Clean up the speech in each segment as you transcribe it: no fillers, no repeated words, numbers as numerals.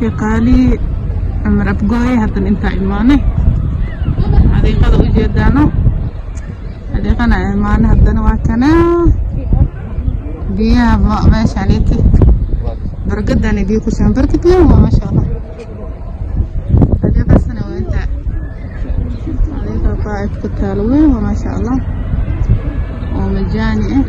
walaalkii qaali cumar afgooye haddan intaa imaanay xadiiqada u jeedaano xadiiqana imaanay haddana waa kana biyaha meeshaan iti bargadaan idii ku shan barkad weyn waa maasha allah xadiiqasana waa inta xadiiqa qaa'id ku taalo weyn waa maasha allah oo majaani ah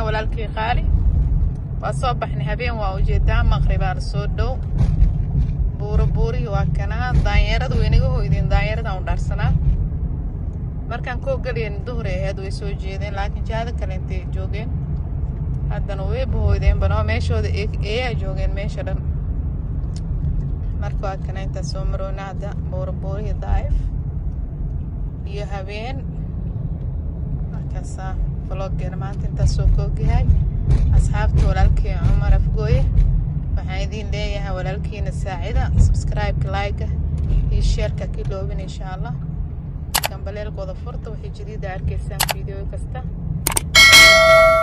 walaalkii qaali waa soo baxnay habeen waa ujeedaa maqribaa la soo dhow buuri waa kana daanyarada weynaga hoydeen daanyaradan u dhaarsanaa markaan koo galiyan duhur ahayd way soo jeedeen laakiin jaada kale intay joogeen haddana way bahoydeen banoo meeshooda eeyaa joogeen meesha dhan marka waa kana intaa soo maroona hadda buuri daa'if iyo habeen markaasaa vloggeena maanta intaas soo koogyahay asxaabta walaalkii cumar afgooye waxaan idiin leeyahay walaalkiina saacida subscribe-ka like-ga iyo share-ka ka iloobin insha allah gambaleelkooda furta waxay jadiida arkaysaan video kasta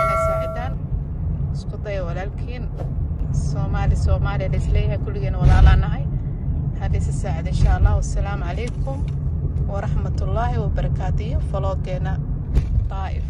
inay saacidaan isku daya walaalkiin soomaaliya la isleeyahay kulligeena walaalaa nahay hadhiisa saacid insha allah wassalaamu calaykum waraxmatullaahi wabarakaatu iyo vloggeena daa'if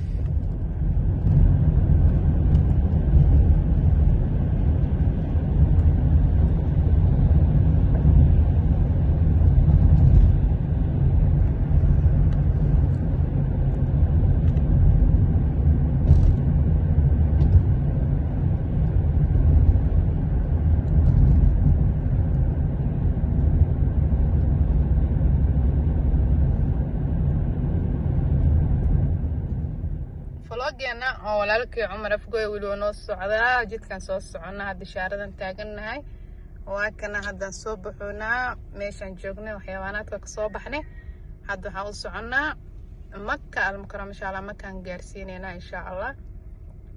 vloggeena oo walaalkii cumar afgooye weli waa noo socdaa jidkaan soo soconnaa hadda shaaradan taagannahay waa kana haddaan soo baxoonaa meeshaan joognay waxyaabanaadka ka soo baxnay hadda waxaan u soconnaa maka almukarama insha allah makaan gaarsiinaynaa insha allah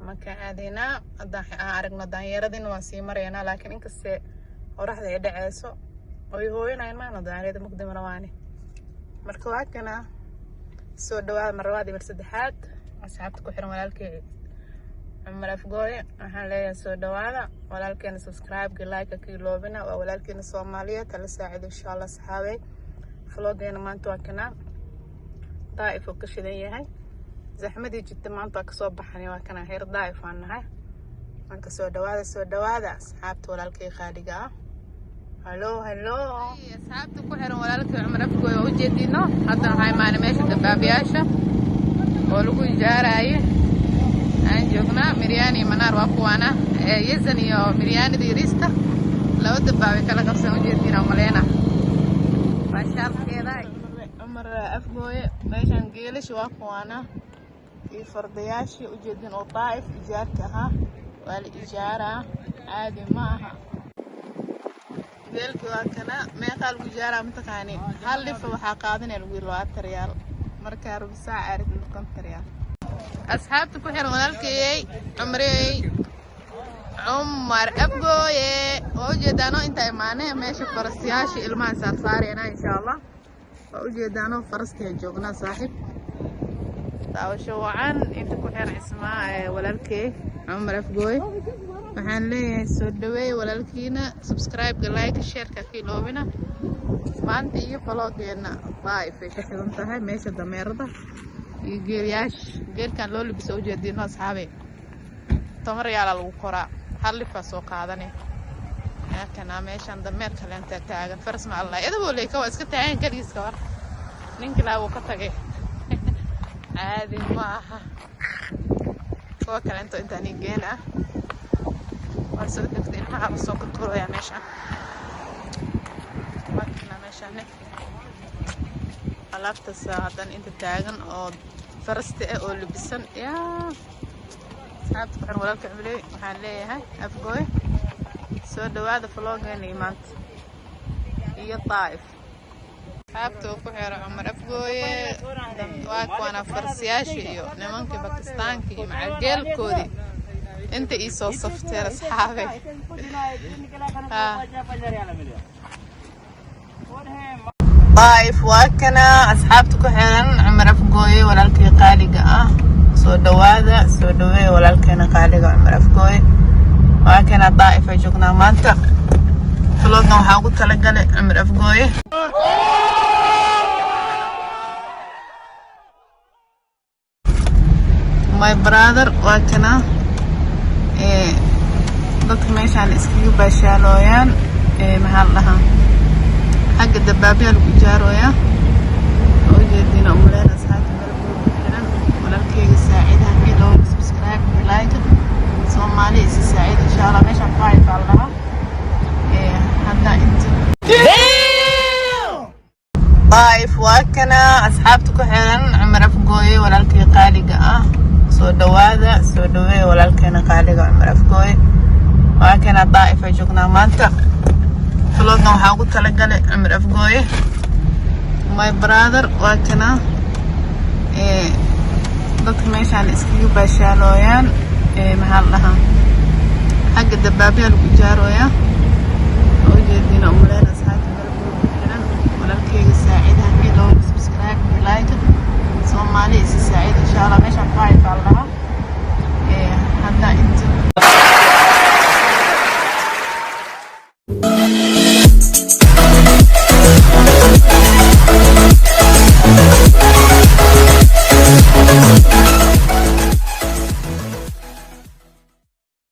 makaan aadaynaa haddaan aragno daanyeeradina waan sii maraynaa laakiin inkaste qoraxda ay dhaceyso oy hooyanayn maana daanyeerada mugdima rawaani marka waa kana soo dhawaada mar labaad iyo mar saddexaad asxaabta ku xiran walaalkii cumar afgooye waxaan leeyahay soo dhawaada walaalkeena subscribe-ga like-ka ka iloobina waa walaalkeena soomaaliyeed hala saacido insha allah saxaabey vloggeena maanta waa kana daa'if oo ka shidan yahay zaxmadii jirta maanta waa kasoo baxnay waa kana heer daa'if aan nahay marka soo dhawaada asxaabta walaalkii qaaliga ah hallo asxaabta ku xiran walaalkii cumar afgooye oo ujeedino haddana waxaa imaanay meesha dabaabiyaasha oo lagu ijaaraaye aan joognaa miryaani iyo manaar waa kuwaana yazan iyo miryaanida yariista laba dabaabay kala qabsan ujeediina maleyna maashaalkeeda cumar afgooye meeshaan geelasha waa kuwaana iyo fardayaashii ujeedin oo daa'if ijaarka ahaa waa la ijaaraa caadi ma aha geelkii waa kana meeqaa lagu ijaaraa mataqaani hal lifa waxaa qaadanaya lagu yiri 20 riyaal markaa rubi saac arid konton riyaal asxaabta ku xiran walaalkay cumar afgooye oo ujeedaano inta imaanay meesha farastiyaasha ilmaha saarsaarayna insha allah oo ujeedaano farastiya joognaa saaxiib daawasho wacan inta ku xiran ismaa walaalkay cumar afgooye waxaan leeyahay soo dhaweey walaalkiina subscribe-ga like share-ka ka iloobina maanta iyo vloggeena daa'if ay ka xiran tahay meesha dameerada iyo geelkan loo labiso ujeedino asxaabey 10 riyaal lagu koraa hal lifa soo qaadanay kana meeshan dameer kale inta taagan faras ma allah idabo leeka waa iska taagan kaliiska war ninka la uu ka tagay caadi ma aha kuwa kale inta ni geena waa soo degtay ilmaha soo ka tuuraya meeshan alaabta saacadan inta taagan oo farasta ah oo labisan yaa asxaabta waxaan walaalka cumley waxaan leeyahay afgooy soo dhawaada vloggeena maanta iyo Taif asxaabta ku xeeran Cumar Afgooye waa kuwana farsiyaasha iyo nimankii Bakistaanka iyo macageelkoodii inta ii soo safteer asxaabay Taif waa kana asxaabta ku xeeran Cumar Afgooye walaalkii qaaliga ah soo dhawaada soo dhaweey walaalkeena qaaliga Cumar Afgooye waa kana Taif ay joognaa maanta vloggan waxaa ugu talagalay Cumar Afgooye my brother waa kana dadka meeshaan iskaga baashaalooyaan maxaa la dhahaa xagga dabaabiya lagu jaarooyaa oo jeedina umaleyn asxaabta meel ku xiran walaalkeyga saacidaha kilo subscribe like Soomaali is saacid insha Allah meeshaan faa'iid baa lahaa hadda inta Taif waa kana asxaabta ku xiran Cumar Afgooye walaalkii qaaliga ah soo dhawaada soo dhaweey walaalkeena qaaliga Cumar Afgooye waa kana Taif ay joognaa maanta vloggan waxaa ugu talagalay Cumar Afgooye my brother waa kana dadka meeshaan iskaga baashaalooyaan maxaa la dhahaa xagga dabaabiya lagu jaarooyaa oo jeedina umaleyn asxaabta meel ku xiran walaalkeyga saacidaha kilo subscribe like Soomaali is saacid insha Allah meeshaan faa'iid baa